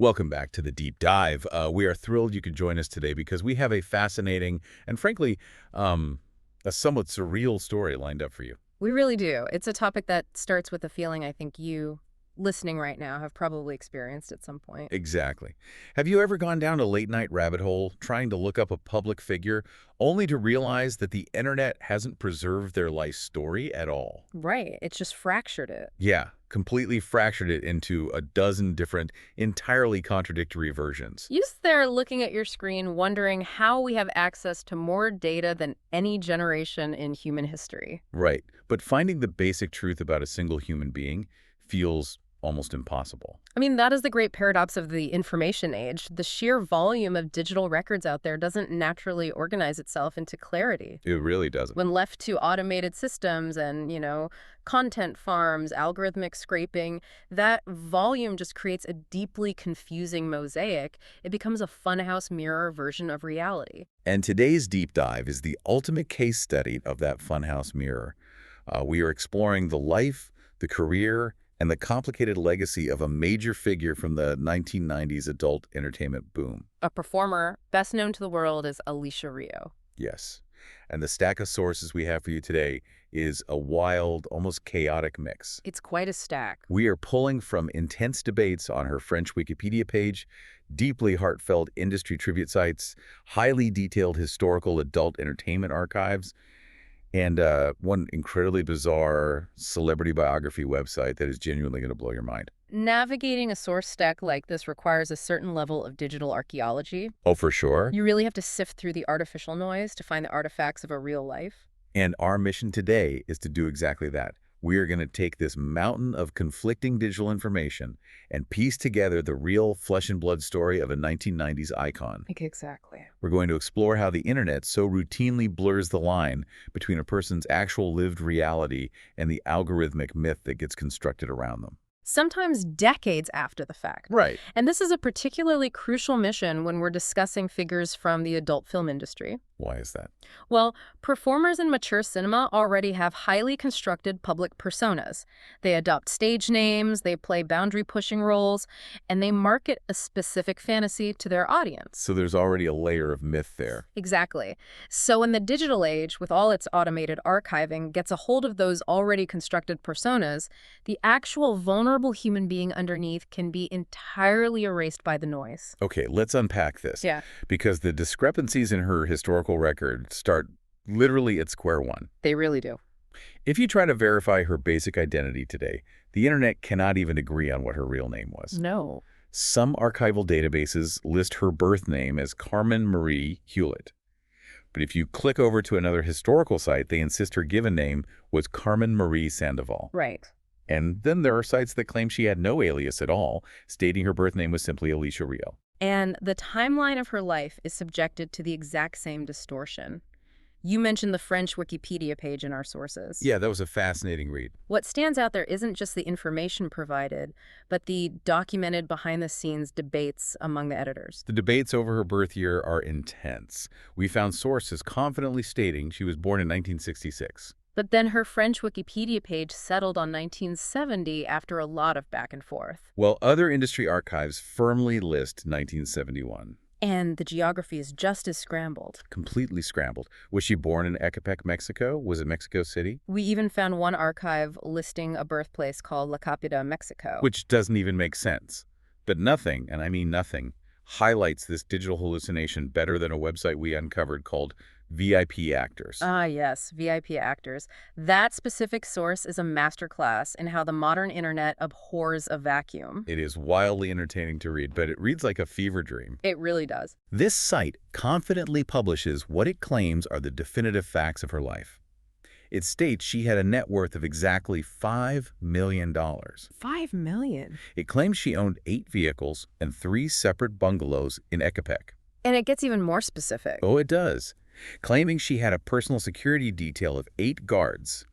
Welcome back to the Deep Dive. We are thrilled you could join us today because we have a fascinating and, frankly, a somewhat surreal story lined up for you. We really do. It's a topic that starts with a feeling I think you, listening right now, have probably experienced at some point. Exactly. Have you ever gone down a late-night rabbit hole trying to look up a public figure only to realize that the internet hasn't preserved their life story at all? Right. It's just fractured it. Yeah, completely fractured it into a dozen different, entirely contradictory versions. You sit there looking at your screen, wondering how we have access to more data than any generation in human history. Right. But finding the basic truth about a single human being feels almost impossible. I mean, that is the great paradox of the information age. The sheer volume of digital records out there doesn't naturally organize itself into clarity. It really doesn't. When left to automated systems and, content farms, algorithmic scraping, that volume just creates a deeply confusing mosaic. It becomes a funhouse mirror version of reality. And today's deep dive is the ultimate case study of that funhouse mirror. We are exploring the life, the career, and the complicated legacy of a major figure from the 1990s adult entertainment boom. A performer best known to the world as Alicia Rio. Yes. And the stack of sources we have for you today is a wild, almost chaotic mix. It's quite a stack. We are pulling from intense debates on her French Wikipedia page, deeply heartfelt industry tribute sites, highly detailed historical adult entertainment archives, and one incredibly bizarre celebrity biography website that is genuinely going to blow your mind. Navigating a source stack like this requires a certain level of digital archaeology. Oh, for sure. You really have to sift through the artificial noise to find the artifacts of a real life. And our mission today is to do exactly that. We are going to take this mountain of conflicting digital information and piece together the real flesh and blood story of a 1990s icon. Exactly. We're going to explore how the internet so routinely blurs the line between a person's actual lived reality and the algorithmic myth that gets constructed around them. Sometimes decades after the fact. Right. And this is a particularly crucial mission when we're discussing figures from the adult film industry. Why is that? Well, performers in mature cinema already have highly constructed public personas. They adopt stage names, they play boundary-pushing roles, and they market a specific fantasy to their audience. So there's already a layer of myth there. Exactly. So in the digital age, with all its automated archiving, gets a hold of those already constructed personas, the actual vulnerable human being underneath can be entirely erased by the noise. Okay, let's unpack this. Yeah. Because the discrepancies in her historical record start literally at square one. They really do. If you try to verify her basic identity today, the internet cannot even agree on what her real name was. No. Some archival databases list her birth name as Carmen Marie Hughlett. But if you click over to another historical site, they insist her given name was Carmen Marie Sandoval. Right. And then there are sites that claim she had no alias at all, stating her birth name was simply Alicia Rio. And the timeline of her life is subjected to the exact same distortion. You mentioned the French Wikipedia page in our sources. Yeah, that was a fascinating read. What stands out there isn't just the information provided, but the documented behind-the-scenes debates among the editors. The debates over her birth year are intense. We found sources confidently stating she was born in 1966. But then her French Wikipedia page settled on 1970 after a lot of back and forth. While other industry archives firmly list 1971. And the geography is just as scrambled. Completely scrambled. Was she born in Ecatepec, Mexico? Was it Mexico City? We even found one archive listing a birthplace called La Capita, Mexico. Which doesn't even make sense. But nothing, and I mean nothing, highlights this digital hallucination better than a website we uncovered called VIP Actors. Ah, yes, VIP Actors. That specific source is a masterclass in how the modern internet abhors a vacuum. It is wildly entertaining to read, but it reads like a fever dream. It really does. This site confidently publishes what it claims are the definitive facts of her life. It states she had a net worth of exactly $5 million. $5 million? It claims she owned 8 vehicles and 3 separate bungalows in Ecatepec. And it gets even more specific. Oh, it does. Claiming she had a personal security detail of 8 guards,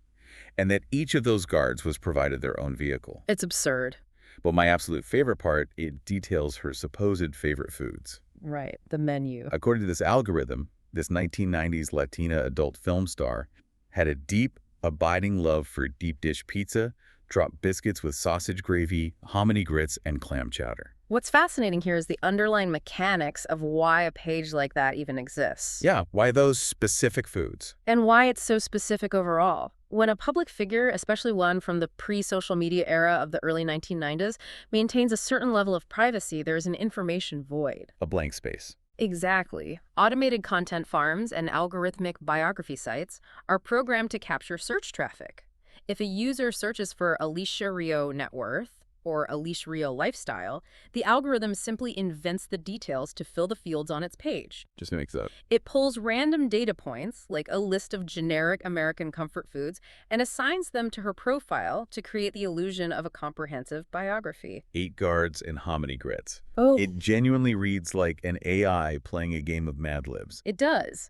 and that each of those guards was provided their own vehicle. It's absurd. But my absolute favorite part, it details her supposed favorite foods. Right, the menu. According to this algorithm, this 1990s Latina adult film star had a deep, abiding love for deep dish pizza, drop biscuits with sausage gravy, hominy grits, and clam chowder. What's fascinating here is the underlying mechanics of why a page like that even exists. Yeah, why those specific foods? And why it's so specific overall. When a public figure, especially one from the pre-social media era of the early 1990s, maintains a certain level of privacy, there is an information void. A blank space. Exactly. Automated content farms and algorithmic biography sites are programmed to capture search traffic. If a user searches for Alicia Rio net worth or Alicia Rio lifestyle, the algorithm simply invents the details to fill the fields on its page. Just makes up. It pulls random data points, like a list of generic American comfort foods, and assigns them to her profile to create the illusion of a comprehensive biography. 8 guards and hominy grits. Oh, It genuinely reads like an AI playing a game of Mad Libs. it does.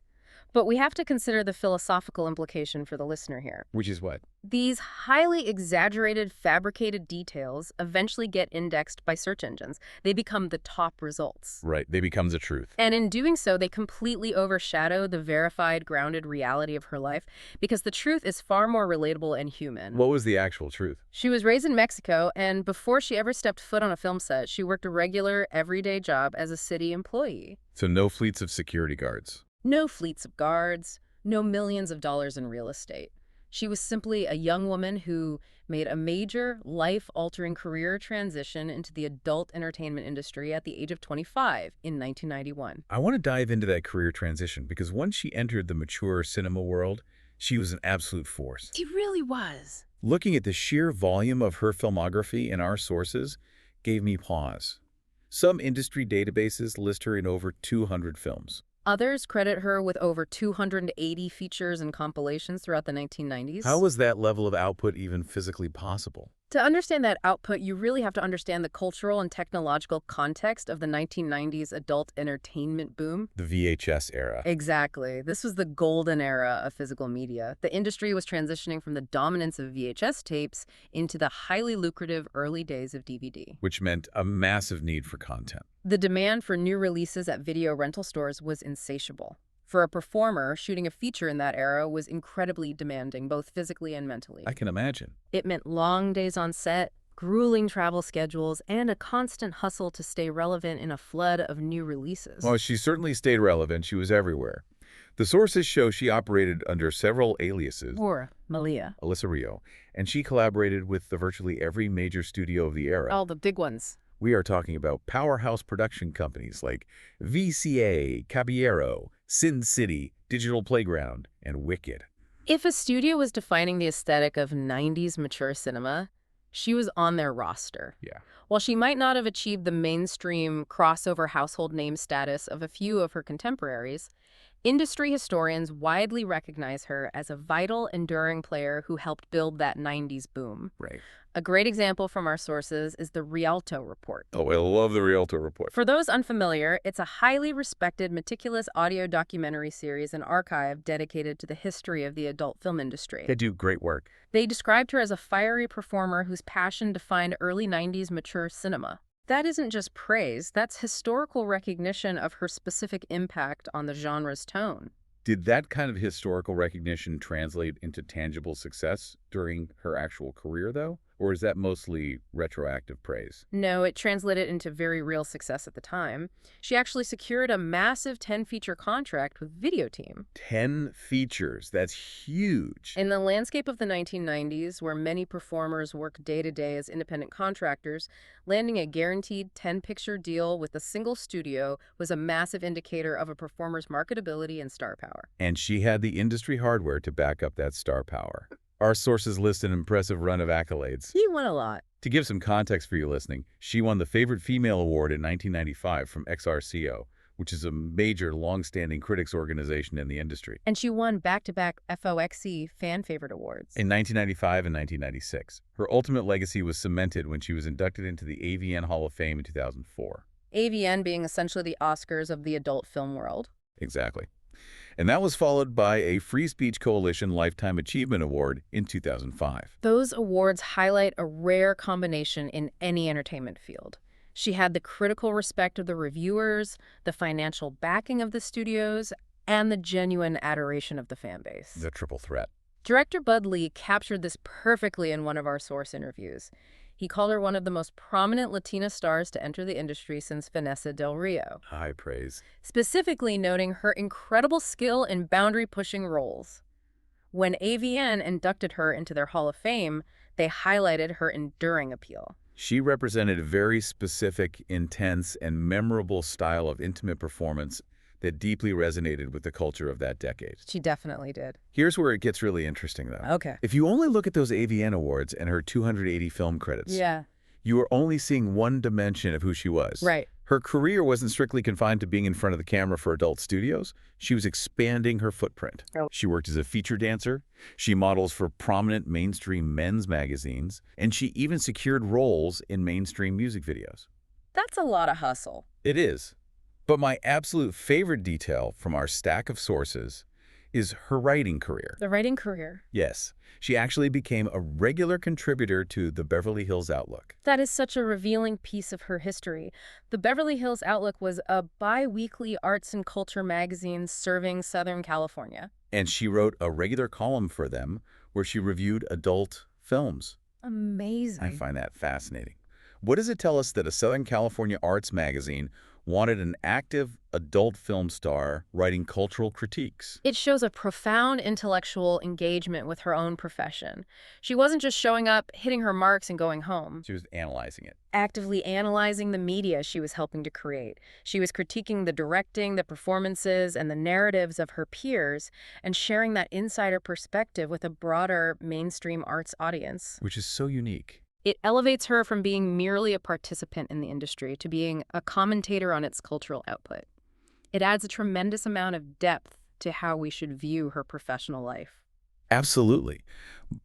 But we have to consider the philosophical implication for the listener here. Which is what? These highly exaggerated, fabricated details eventually get indexed by search engines. They become the top results. Right, they become the truth. And in doing so, they completely overshadow the verified, grounded reality of her life because the truth is far more relatable and human. What was the actual truth? She was raised in Mexico, and before she ever stepped foot on a film set, she worked a regular, everyday job as a city employee. So no fleets of security guards. No fleets of guards, no millions of dollars in real estate. She was simply a young woman who made a major, life-altering career transition into the adult entertainment industry at the age of 25 in 1991. I want to dive into that career transition because once she entered the mature cinema world, she was an absolute force. She really was. Looking at the sheer volume of her filmography in our sources gave me pause. Some industry databases list her in over 200 films. Others credit her with over 280 features and compilations throughout the 1990s. How was that level of output even physically possible? To understand that output, you really have to understand the cultural and technological context of the 1990s adult entertainment boom. The VHS era. Exactly. This was the golden era of physical media. The industry was transitioning from the dominance of VHS tapes into the highly lucrative early days of DVD. Which meant a massive need for content. The demand for new releases at video rental stores was insatiable. For a performer, shooting a feature in that era was incredibly demanding, both physically and mentally. I can imagine. It meant long days on set, grueling travel schedules, and a constant hustle to stay relevant in a flood of new releases. Well, she certainly stayed relevant. She was everywhere. The sources show she operated under several aliases. Or Malia. Alicia Rio. And she collaborated with virtually every major studio of the era. All the big ones. We are talking about powerhouse production companies like VCA, Caballero, Sin City, Digital Playground, and Wicked. If a studio was defining the aesthetic of 90s mature cinema, she was on their roster. Yeah. While she might not have achieved the mainstream crossover household name status of a few of her contemporaries, industry historians widely recognize her as a vital, enduring player who helped build that 90s boom. Right. A great example from our sources is the Rialto Report. Oh, I love the Rialto Report. For those unfamiliar, it's a highly respected, meticulous audio documentary series and archive dedicated to the history of the adult film industry. They do great work. They described her as a fiery performer whose passion defined early 90s mature cinema. That isn't just praise, that's historical recognition of her specific impact on the genre's tone. Did that kind of historical recognition translate into tangible success during her actual career, though? Or is that mostly retroactive praise? No, it translated into very real success at the time. She actually secured a massive 10-feature contract with Video Team. 10 features. That's huge. In the landscape of the 1990s, where many performers worked day-to-day as independent contractors, landing a guaranteed 10-picture deal with a single studio was a massive indicator of a performer's marketability and star power. And she had the industry hardware to back up that star power. Our sources list an impressive run of accolades. He won a lot. To give some context for you listening, she won the Favorite Female Award in 1995 from XRCO, which is a major, long-standing critics organization in the industry. And she won back-to-back FOXC Fan Favorite Awards. In 1995 and 1996. Her ultimate legacy was cemented when she was inducted into the AVN Hall of Fame in 2004. AVN being essentially the Oscars of the adult film world. Exactly. And that was followed by a Free Speech Coalition Lifetime Achievement Award in 2005. Those awards highlight a rare combination in any entertainment field. She had the critical respect of the reviewers, the financial backing of the studios, and the genuine adoration of the fan base. The triple threat. Director Bud Lee captured this perfectly in one of our source interviews. He called her one of the most prominent Latina stars to enter the industry since Vanessa Del Rio, High praise. specifically noting her incredible skill in boundary-pushing roles. When AVN inducted her into their Hall of Fame, they highlighted her enduring appeal. She represented a very specific, intense, and memorable style of intimate performance that deeply resonated with the culture of that decade. She definitely did. Here's where it gets really interesting, though. Okay. If you only look at those AVN awards and her 280 film credits, Yeah. you are only seeing one dimension of who she was. Right. Her career wasn't strictly confined to being in front of the camera for adult studios. She was expanding her footprint. Oh. She worked as a feature dancer, she models for prominent mainstream men's magazines, and she even secured roles in mainstream music videos. That's a lot of hustle. It is. But my absolute favorite detail from our stack of sources is her writing career. The writing career. Yes, she actually became a regular contributor to the Beverly Hills Outlook. That is such a revealing piece of her history. The Beverly Hills Outlook was a bi-weekly arts and culture magazine serving Southern California. And she wrote a regular column for them where she reviewed adult films. Amazing. I find that fascinating. What does it tell us that a Southern California arts magazine wanted an active adult film star writing cultural critiques? It shows a profound intellectual engagement with her own profession. She wasn't just showing up, hitting her marks, and going home. She was analyzing it. Actively analyzing the media she was helping to create. She was critiquing the directing, the performances, and the narratives of her peers, and sharing that insider perspective with a broader mainstream arts audience. Which is so unique. It elevates her from being merely a participant in the industry to being a commentator on its cultural output. It adds a tremendous amount of depth to how we should view her professional life. Absolutely.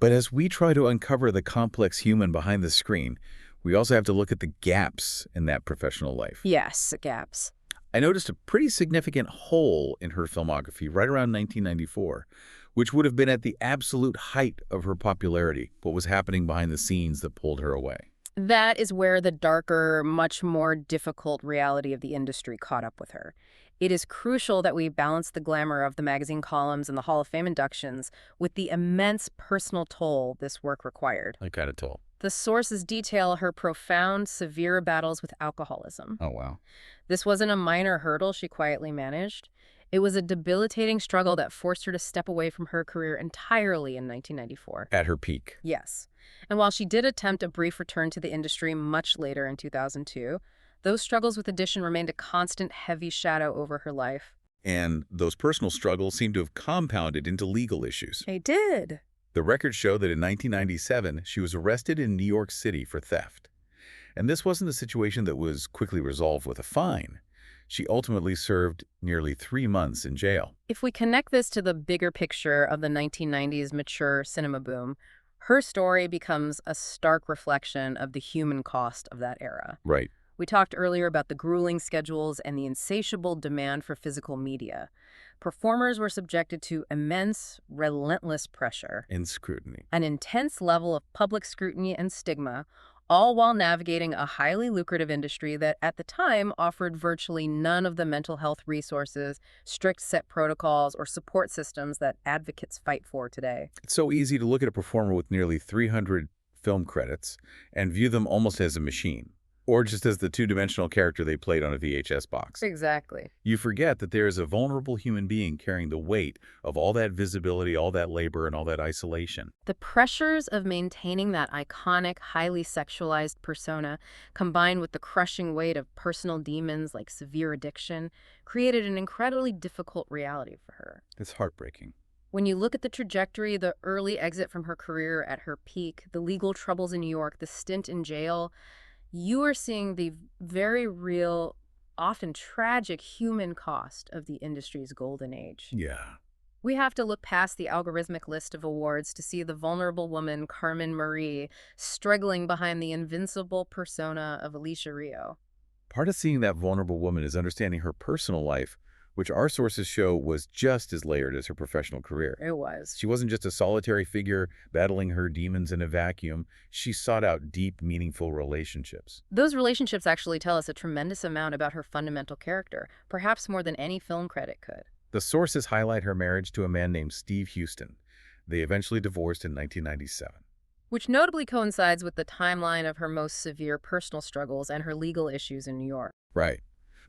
But as we try to uncover the complex human behind the screen, we also have to look at the gaps in that professional life. Yes, gaps. I noticed a pretty significant hole in her filmography right around 1994, which would have been at the absolute height of her popularity. What was happening behind the scenes that pulled her away? That is where the darker, much more difficult reality of the industry caught up with her. It is crucial that we balance the glamour of the magazine columns and the Hall of Fame inductions with the immense personal toll this work required. I kind of told. The sources detail her profound, severe battles with alcoholism. Oh, wow. This wasn't a minor hurdle she quietly managed. It was a debilitating struggle that forced her to step away from her career entirely in 1994. At her peak. Yes. And while she did attempt a brief return to the industry much later in 2002, those struggles with addiction remained a constant, heavy shadow over her life. And those personal struggles seem to have compounded into legal issues. They did. The records show that in 1997, she was arrested in New York City for theft. And this wasn't a situation that was quickly resolved with a fine. She ultimately served nearly 3 months in jail. If we connect this to the bigger picture of the 1990s mature cinema boom, her story becomes a stark reflection of the human cost of that era. Right. We talked earlier about the grueling schedules and the insatiable demand for physical media. Performers were subjected to immense, relentless pressure, And scrutiny. an intense level of public scrutiny and stigma, all while navigating a highly lucrative industry that at the time offered virtually none of the mental health resources, strict set protocols, or support systems that advocates fight for today. It's so easy to look at a performer with nearly 300 film credits and view them almost as a machine, or just as the two-dimensional character they played on a VHS box. Exactly. You forget that there is a vulnerable human being carrying the weight of all that visibility, all that labor, and all that isolation. The pressures of maintaining that iconic, highly sexualized persona, combined with the crushing weight of personal demons like severe addiction, created an incredibly difficult reality for her. It's heartbreaking. When you look at the trajectory, the early exit from her career at her peak, the legal troubles in New York, the stint in jail, you are seeing the very real, often tragic human cost of the industry's golden age. Yeah. We have to look past the algorithmic list of awards to see the vulnerable woman, Carmen Marie, struggling behind the invincible persona of Alicia Rio. Part of seeing that vulnerable woman is understanding her personal life, which our sources show was just as layered as her professional career. It was. She wasn't just a solitary figure battling her demons in a vacuum. She sought out deep, meaningful relationships. Those relationships actually tell us a tremendous amount about her fundamental character, perhaps more than any film credit could. The sources highlight her marriage to a man named Steve Houston. They eventually divorced in 1997. which notably coincides with the timeline of her most severe personal struggles and her legal issues in New York. Right.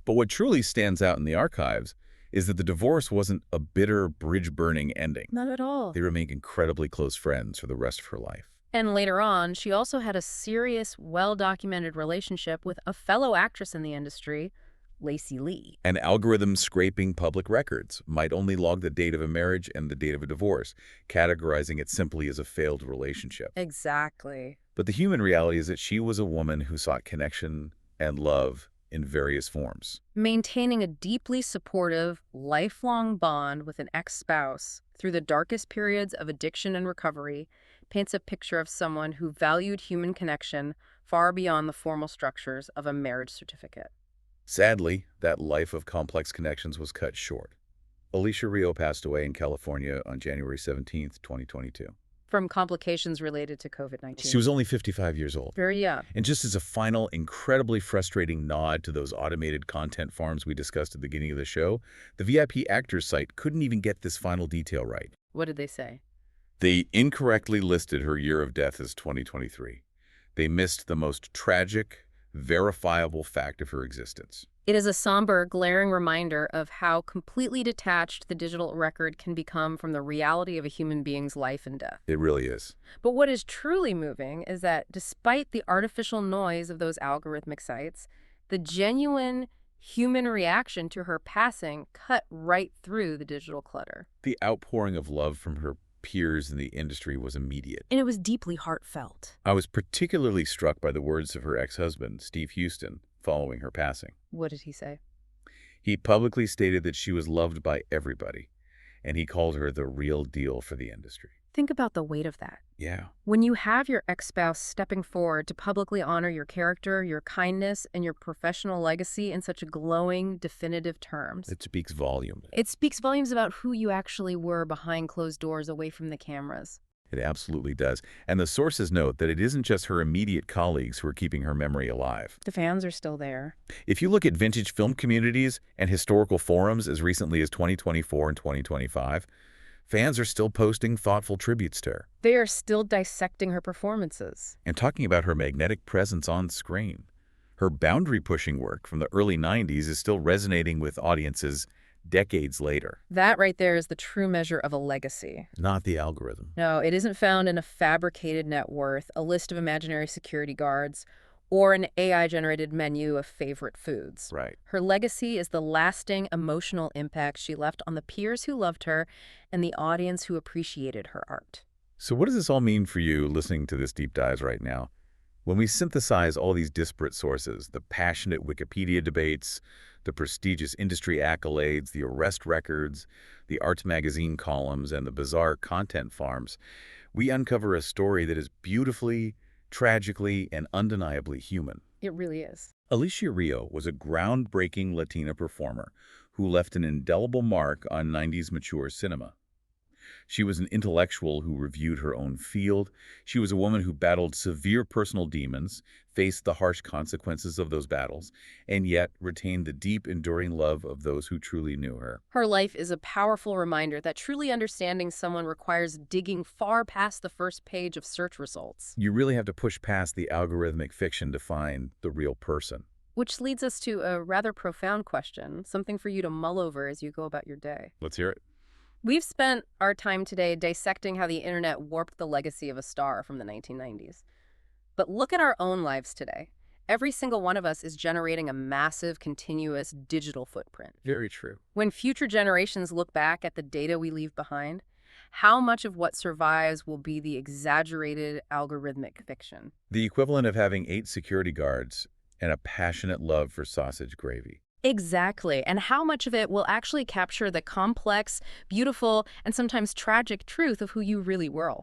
But what truly stands out in the archives is that the divorce wasn't a bitter, bridge-burning ending. Not at all. They remained incredibly close friends for the rest of her life. And later on, she also had a serious, well-documented relationship with a fellow actress in the industry, Lacey Lee. And algorithm scraping public records might only log the date of a marriage and the date of a divorce, categorizing it simply as a failed relationship. Exactly. But the human reality is that she was a woman who sought connection and love in various forms. Maintaining a deeply supportive, lifelong bond with an ex-spouse through the darkest periods of addiction and recovery paints a picture of someone who valued human connection far beyond the formal structures of a marriage certificate. Sadly, that life of complex connections was cut short. Alicia Rio passed away in California on January 17, 2022. From complications related to COVID-19. She was only 55 years old. Very young. And just as a final, incredibly frustrating nod to those automated content farms we discussed at the beginning of the show, the VIP Actors site couldn't even get this final detail right. What did they say? They incorrectly listed her year of death as 2023. They missed the most tragic, verifiable fact of her existence. It is a somber, glaring reminder of how completely detached the digital record can become from the reality of a human being's life and death. It really is. But what is truly moving is that despite the artificial noise of those algorithmic sites, the genuine human reaction to her passing cut right through the digital clutter. The outpouring of love from her peers in the industry was immediate. And it was deeply heartfelt. I was particularly struck by the words of her ex-husband, Steve Houston, following her passing. What did he say? He publicly stated that she was loved by everybody, and he called her the real deal for the industry. Think about the weight of that. Yeah. When you have your ex-spouse stepping forward to publicly honor your character, your kindness, and your professional legacy in such glowing, definitive terms. It speaks volumes. It speaks volumes about who you actually were behind closed doors away from the cameras. It absolutely does. And the sources note that it isn't just her immediate colleagues who are keeping her memory alive. The fans are still there. If you look at vintage film communities and historical forums as recently as 2024 and 2025, fans are still posting thoughtful tributes to her. They are still dissecting her performances. And talking about her magnetic presence on screen. Her boundary-pushing work from the early 90s is still resonating with audiences decades later. That right there is the true measure of a legacy. Not the algorithm. No, it isn't found in a fabricated net worth, a list of imaginary security guards, or an AI-generated menu of favorite foods. Right. Her legacy is the lasting emotional impact she left on the peers who loved her and the audience who appreciated her art. So what does this all mean for you listening to this deep dive right now? When we synthesize all these disparate sources, the passionate Wikipedia debates, the prestigious industry accolades, the arrest records, the arts magazine columns, and the bizarre content farms, we uncover a story that is beautifully, tragically, and undeniably human. It really is. Alicia Rio was a groundbreaking Latina performer who left an indelible mark on 90s mature cinema. She was an intellectual who reviewed her own field. She was a woman who battled severe personal demons, faced the harsh consequences of those battles, and yet retained the deep, enduring love of those who truly knew her. Her life is a powerful reminder that truly understanding someone requires digging far past the first page of search results. You really have to push past the algorithmic fiction to find the real person. Which leads us to a rather profound question, something for you to mull over as you go about your day. Let's hear it. We've spent our time today dissecting how the internet warped the legacy of a star from the 1990s. But look at our own lives today. Every single one of us is generating a massive, continuous digital footprint. Very true. When future generations look back at the data we leave behind, how much of what survives will be the exaggerated algorithmic fiction? The equivalent of having 8 security guards and a passionate love for sausage gravy. Exactly. And how much of it will actually capture the complex, beautiful, and sometimes tragic truth of who you really were?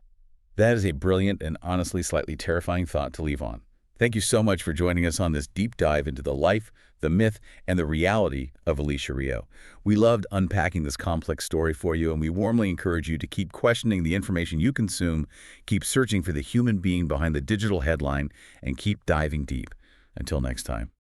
That is a brilliant and honestly slightly terrifying thought to leave on. Thank you so much for joining us on this deep dive into the life, the myth, and the reality of Alicia Rio. We loved unpacking this complex story for you, and we warmly encourage you to keep questioning the information you consume, keep searching for the human being behind the digital headline, and keep diving deep. Until next time.